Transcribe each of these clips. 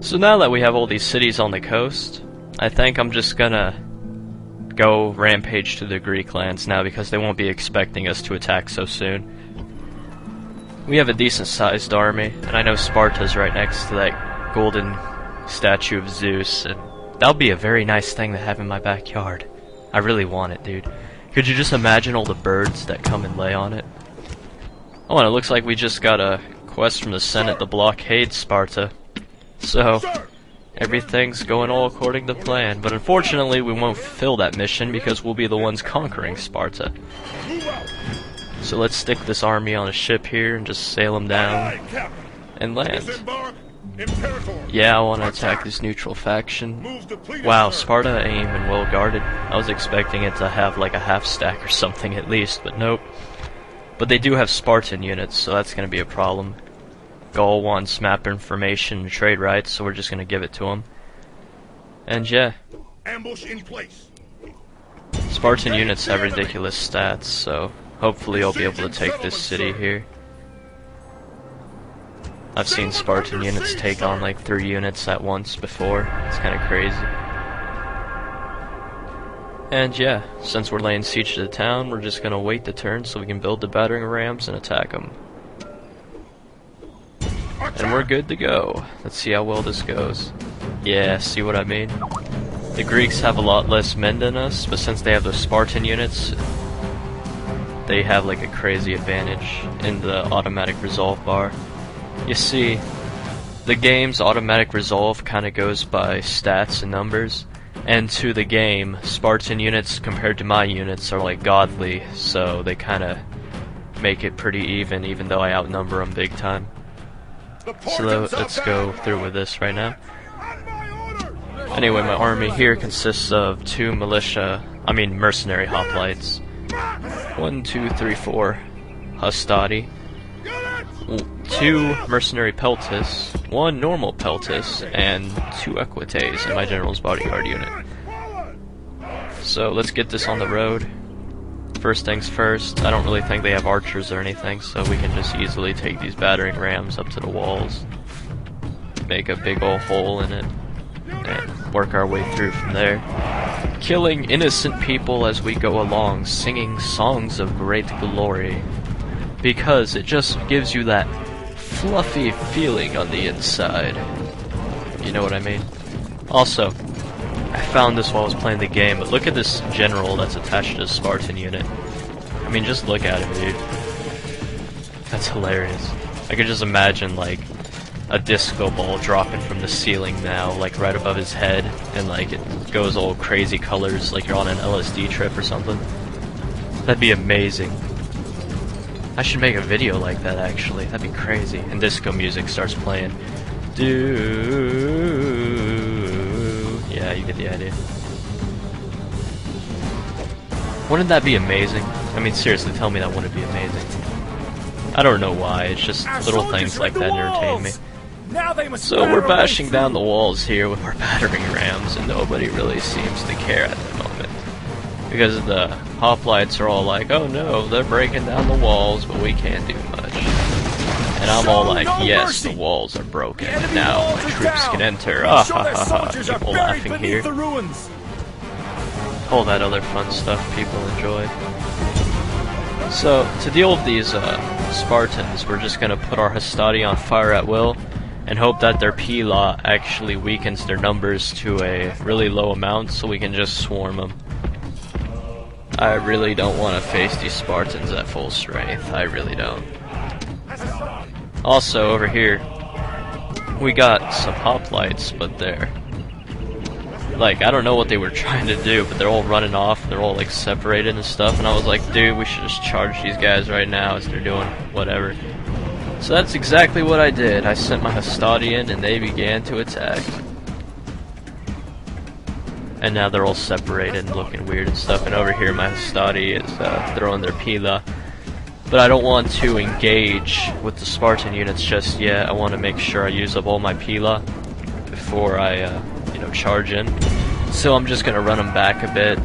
So now that we have all these cities on the coast, I think I'm just gonna go rampage to the Greek lands now because they won't be expecting us to attack so soon. We have a decent sized army, and I know Sparta's right next to that golden statue of Zeus, and that'll be a very nice thing to have in my backyard. I really want it, dude. Could you just imagine all the birds that come and lay on it? Oh, and it looks like we just got a quest from the Senate to blockade Sparta. So, everything's going all according to plan, but unfortunately we won't fulfill that mission because we'll be the ones conquering Sparta. So let's stick this army on a ship here and just sail them down and land. Yeah, I want to attack this neutral faction. Wow, Sparta ain't even well guarded. I was expecting it to have like a half stack or something at least, but nope. But they do have Spartan units, so that's going to be a problem. Gaul wants map information and trade rights, so we're just going to give it to them. And yeah. Ambush in place. Spartan units have ridiculous stats, so hopefully I'll be able to take this city here. I've seen Spartan units take on like 3 units at once before. It's kind of crazy. And yeah, since we're laying siege to the town, we're just gonna wait the turn so we can build the battering rams and attack them. And we're good to go. Let's see how well this goes. Yeah, see what I mean? The Greeks have a lot less men than us, but since they have those Spartan units, they have like a crazy advantage in the automatic resolve bar. You see, the game's automatic resolve kinda goes by stats and numbers, and to the game, Spartan units compared to my units are like godly, so they kinda make it pretty even though I outnumber them big time. So let's go through with this right now. Anyway, my army here consists of 2 mercenary hoplites. 1, 2, 3, 4 hastati. 2 mercenary peltis, 1 normal peltis, and 2 equites in my general's bodyguard unit. So let's get this on the road. First things first, I don't really think they have archers or anything, so we can just easily take these battering rams up to the walls, make a big ol' hole in it, and work our way through from there, killing innocent people as we go along, singing songs of great glory, because it just gives you that fluffy feeling on the inside. You know what I mean? Also, I found this while I was playing the game, but look at this general that's attached to a Spartan unit. I mean, just look at him, dude. That's hilarious. I could just imagine, like, a disco ball dropping from the ceiling now, like, right above his head, and, like, it goes all crazy colors, like you're on an LSD trip or something. That'd be amazing. I should make a video like that, actually. That'd be crazy. And disco music starts playing. Yeah, you get the idea. Wouldn't that be amazing? I mean, seriously, tell me that wouldn't be amazing. I don't know why, it's just little things like that entertain me. So we're bashing down the walls here with our battering rams, and nobody really seems to care at the moment. Because the hoplites are all like, oh no, they're breaking down the walls, but we can't do much. And I'm all like, yes, the walls are broken, and now my troops can enter. Ah ha ha ha, people laughing here. All that other fun stuff people enjoy. So, to deal with these Spartans, we're just gonna put our hastati on fire at will, and hope that their pila actually weakens their numbers to a really low amount, so we can just swarm them. I really don't want to face these Spartans at full strength, I really don't. Also, over here, we got some hoplites, but they're... like, I don't know what they were trying to do, but they're all running off, they're all, like, separated and stuff, and I was like, dude, we should just charge these guys right now as they're doing whatever. So that's exactly what I did. I sent my hastati in, and they began to attack. And now they're all separated and looking weird and stuff, and over here my hastati is throwing their pila. But I don't want to engage with the Spartan units just yet. I want to make sure I use up all my pila before I, charge in. So I'm just going to run them back a bit,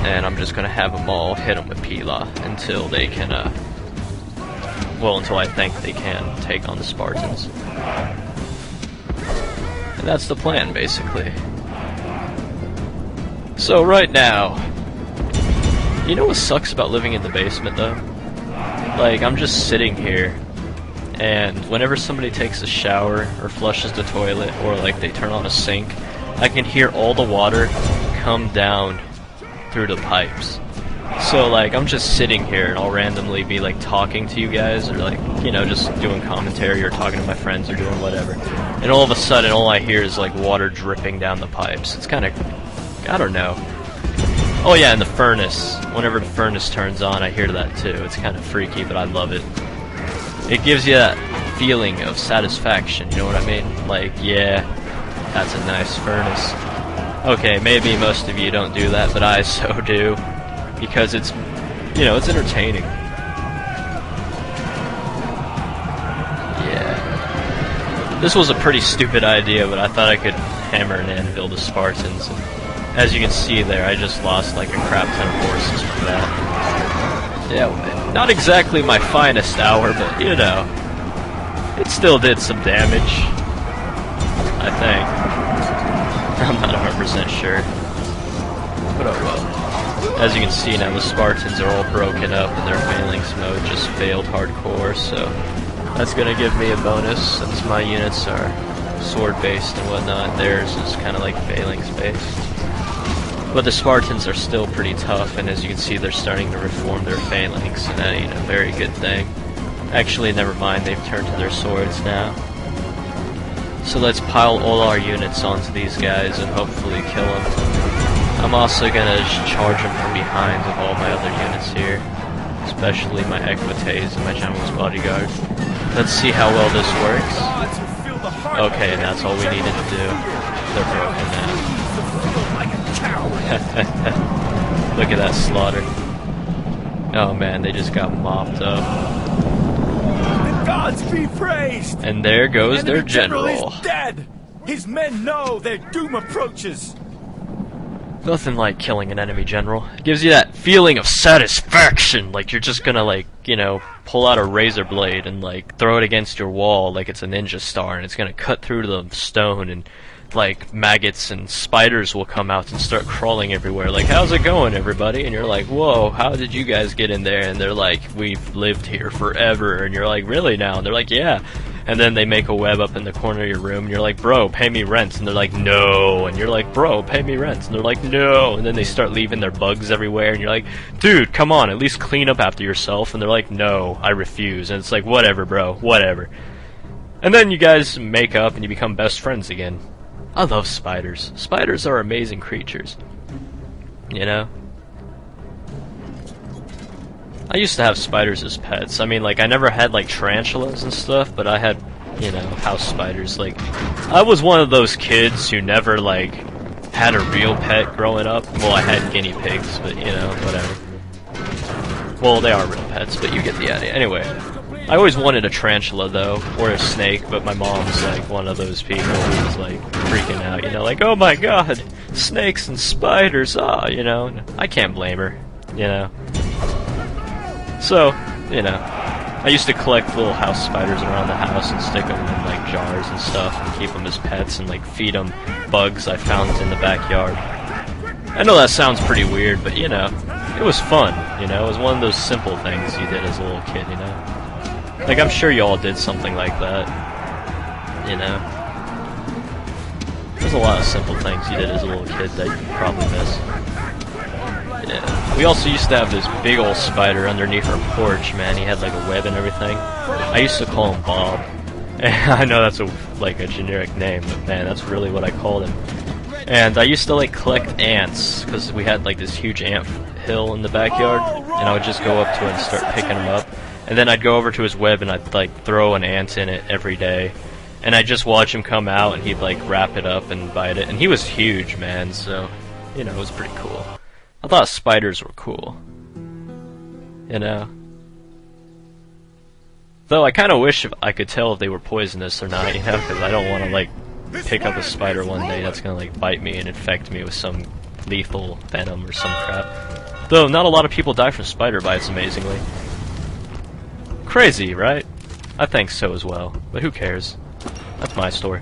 and I'm just going to have them all hit them with pila until they can, until I think they can take on the Spartans. that's the plan, basically. So right now, you know what sucks about living in the basement, though? Like, I'm just sitting here, and whenever somebody takes a shower, or flushes the toilet, or like they turn on a sink, I can hear all the water come down through the pipes. So like, I'm just sitting here and I'll randomly be like talking to you guys, or like, you know, just doing commentary or talking to my friends or doing whatever. And all of a sudden, all I hear is like water dripping down the pipes. It's kind of, I don't know. Oh yeah, and the furnace. Whenever the furnace turns on, I hear that too. It's kind of freaky, but I love it. It gives you that feeling of satisfaction, you know what I mean? Like, yeah, that's a nice furnace. Okay, maybe most of you don't do that, but I so do. Because it's, you know, it's entertaining. Yeah. This was a pretty stupid idea, but I thought I could hammer an anvil to Spartans. And as you can see there, I just lost like a crap ton of horses from that. Yeah, not exactly my finest hour, but you know, it still did some damage. I think. I'm not 100% sure. But oh well. As you can see now, the Spartans are all broken up and their phalanx mode just failed hardcore, so that's gonna give me a bonus since my units are sword-based and whatnot. Theirs is kind of like phalanx-based. But the Spartans are still pretty tough, and as you can see, they're starting to reform their phalanx, and that ain't a very good thing. Actually, never mind, they've turned to their swords now. So let's pile all our units onto these guys and hopefully kill them. I'm also gonna charge them from behind with all my other units here, especially my Equites and my General's Bodyguard. Let's see how well this works. Okay, and that's all we needed to do. They're broken now. Look at that slaughter. Oh man, they just got mopped up. The gods be praised! And there goes their general. Is dead! His men know their doom approaches! Nothing like killing an enemy general. It gives you that feeling of satisfaction, like you're just gonna, like, you know, pull out a razor blade and, like, throw it against your wall like it's a ninja star, and it's gonna cut through the stone, and, like, maggots and spiders will come out and start crawling everywhere, like, how's it going, everybody? And you're like, whoa, how did you guys get in there? And they're like, we've lived here forever. And you're like, really now? And they're like, yeah. And then they make a web up in the corner of your room, and you're like, bro, pay me rent. And they're like, no. And you're like, bro, pay me rent. And they're like, no. And then they start leaving their bugs everywhere, and you're like, dude, come on, at least clean up after yourself. And they're like, no, I refuse. And it's like, whatever, bro, whatever. And then you guys make up, and you become best friends again. I love spiders. Spiders are amazing creatures. You know? I used to have spiders as pets. I mean, like, I never had, like, tarantulas and stuff, but I had, you know, house spiders. Like, I was one of those kids who never, like, had a real pet growing up. Well, I had guinea pigs, but, you know, whatever. Well, they are real pets, but you get the idea. Anyway, I always wanted a tarantula, though, or a snake, but my mom's, like, one of those people who was, like, freaking out, you know, like, oh my god, snakes and spiders, ah, you know. I can't blame her, you know. So, you know, I used to collect little house spiders around the house and stick them in, like, jars and stuff and keep them as pets and, like, feed them bugs I found in the backyard. I know that sounds pretty weird, but, you know, it was fun, you know. It was one of those simple things you did as a little kid, you know. Like, I'm sure you all did something like that, you know. There's a lot of simple things you did as a little kid that you probably miss. Yeah. We also used to have this big old spider underneath our porch, man. He had like a web and everything. I used to call him Bob. And I know that's like a generic name, but man, that's really what I called him. And I used to like collect ants, because we had like this huge ant hill in the backyard, and I would just go up to it and start picking them up. And then I'd go over to his web and I'd like throw an ant in it every day. And I'd just watch him come out and he'd like wrap it up and bite it. And he was huge, man, so, you know, it was pretty cool. I thought spiders were cool. You know? Though I kind of wish if I could tell if they were poisonous or not, you know, because I don't want to, like, pick up a spider one day that's going to, like, bite me and infect me with some lethal venom or some crap. Though not a lot of people die from spider bites, amazingly. Crazy, right? I think so as well, but who cares? That's my story.